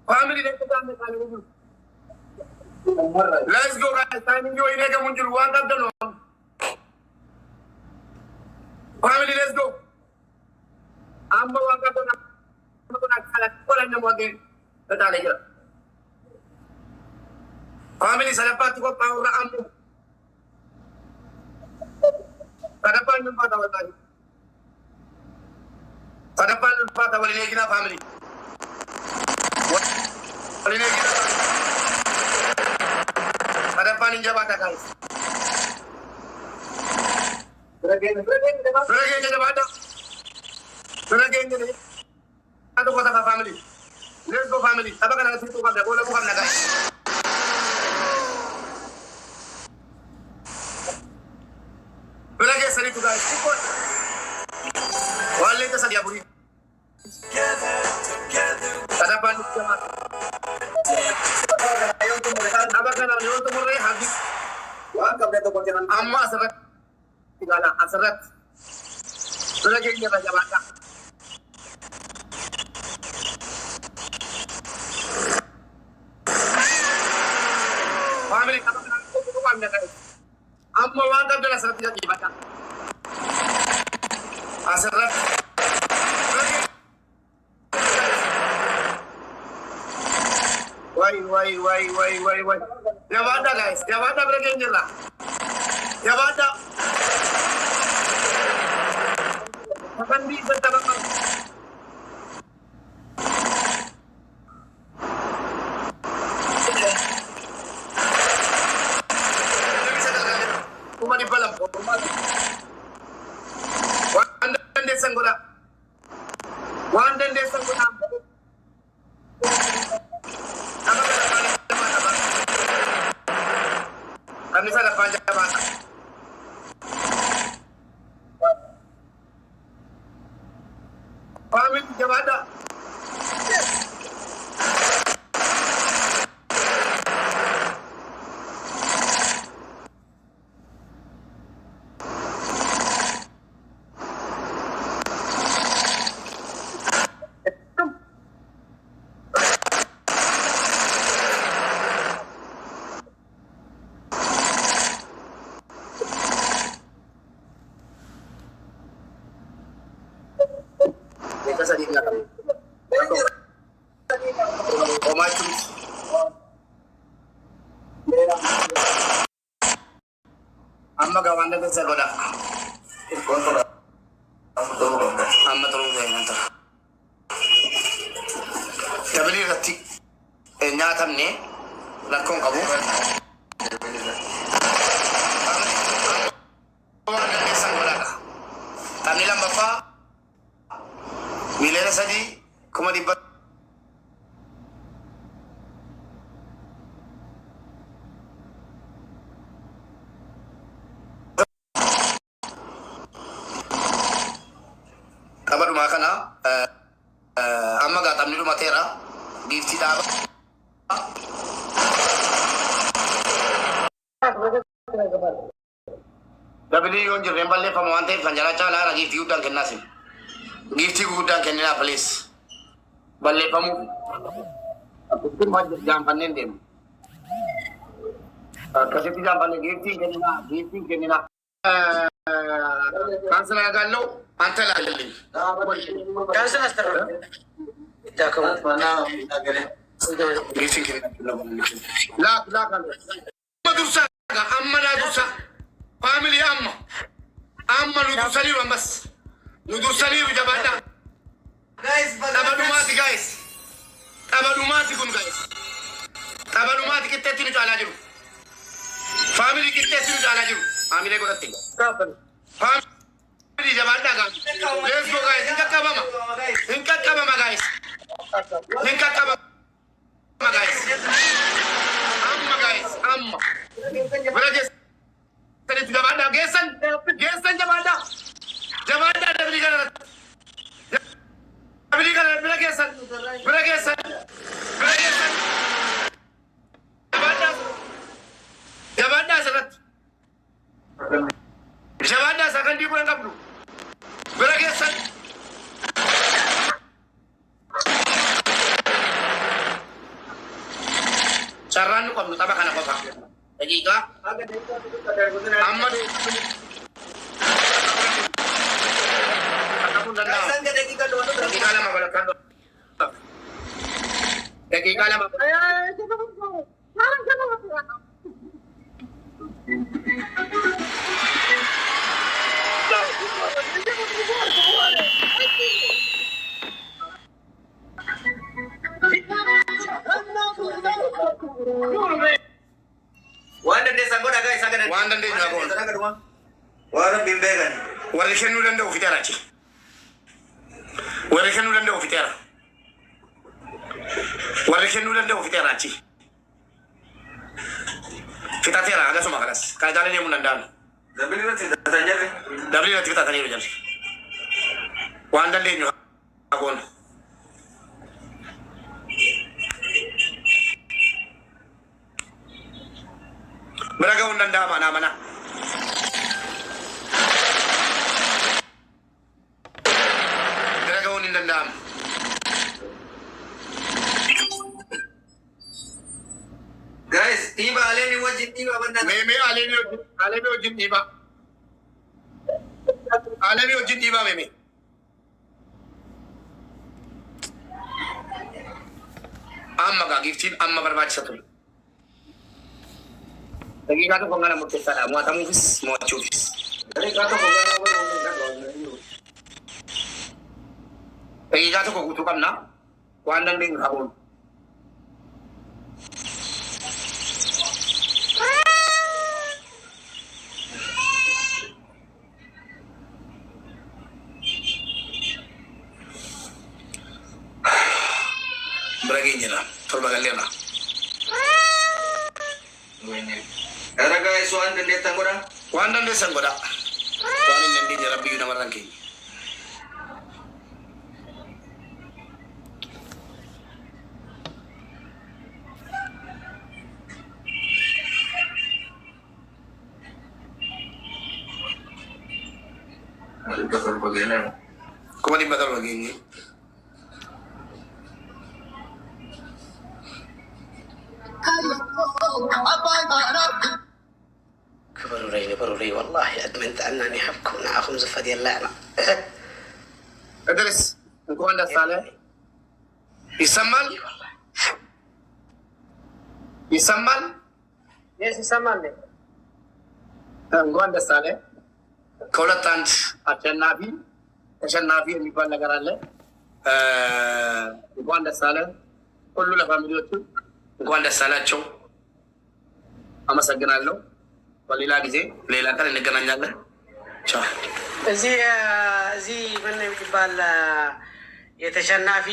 family let's go guys. Time enjoy nega munjul one of the family let's go. Amma wanga to na kala kola na model tatale jira family salapat ko paura ammo kadapan ng patawatan kadapan ng patawali lagi na family wali lagi na kadapan ng jabata guys beragam jabata beragam jadi atau kota family let's go family apa kan situ kan bola bukan na guys beragam sari tu guys wale ka sadia buri kadapan jabata apa kan ayo tu mulai habis wah kabel tu jangan amma asrat tigala asrat beragam jabata family kata aku bukan ada amma wanga bela sarat jadi baca asrat why jawada guys jawada beragam jela jawada akan bisa terang Kumani balam ko kumani. Wanda sangula. Kami sana panja bata. Kami jawada. Sadik na kami. Oh my God. Amma gawan na sa goda. Amma tulong kayo nito. Kabili rati. Nyatam ni. Lakong kabu. Kami lang ba pa? Milena sadi, kuma di bat. Kabar makan na, amma gatam ni matera, gifti daba. Dabili yon jiremballe pamante kanjara chala lagi gifti udang kenasi. Gifti gudang kenina please. Balle kamu. Aku pun mau jampan nendem. Kasi jampan gifti kenina. Cancel agak lo, antel lagi. Cancel astar. Tidak kamu mana agak. Gifti kenina. Lak. Madusa, amma madusa. Family amma. Amma madusa ni bas. Nudusani jabata. Guys, tabalumati guys. Tabalumati kun guys. Tabalumati kita tinu jala jiru. Family kita tinu jala jiru. Family ko rati. Family jabata ga. Let's go guys. Inka kabama guys. Amma. Berarti tadi jabata gesan jabata. Jabata ada berikan beragesan jabata sangat jabata akan dibuang kablu beragesan شران قم طبعا أنا قفا دقيقة أما دقيقة لما بلقان دقيقة لما Wanda deh nggak Warna bimbegan. Warga nu dan ofiter aja. Warga nu dan ofiter. Warga nu dan ofiter aja. Kita tera agak sama kelas. Kalau kalian yang menandang. Dabli nanti tanya deh. Dabli nanti kita tanya aja. Wanda deh nyu akon. Beragam undang mana? Beragam undang. Guys, tiba aleni wajib tiba benar. Meme aleni wajib tiba. Aleni wajib tiba meme. Amma ka giftin amma berbaca satu. Lagi kata penggana mungkin salah, mau tamu fis, mau cufis. Dari kata penggana Lagi kata kau kutukan na, kuandang ding kabun. Beragainya lah, terbagai lah. Era guys, Wanda dia tanggoda. Wanda dia sanggoda. Wanda nanti nyerap biu nama lagi. Betul begini. Kau di betul begini. بروري والله أدمنت أنني حبكم أخم زفدي اللعنة ادرس نكون ده صالح يسمل Yes, يسمل نكون ده صالح كولا تانت عشان نافي نكون نقرأ له نكون ده صالح كله لفاميليوتو نكون ده صالح شو أما سجنا له በሌላ ጊዜ ሌላ ቀን እንገናኛለን። ቻው። እዚህ ምን የሚባል የተሸናፊ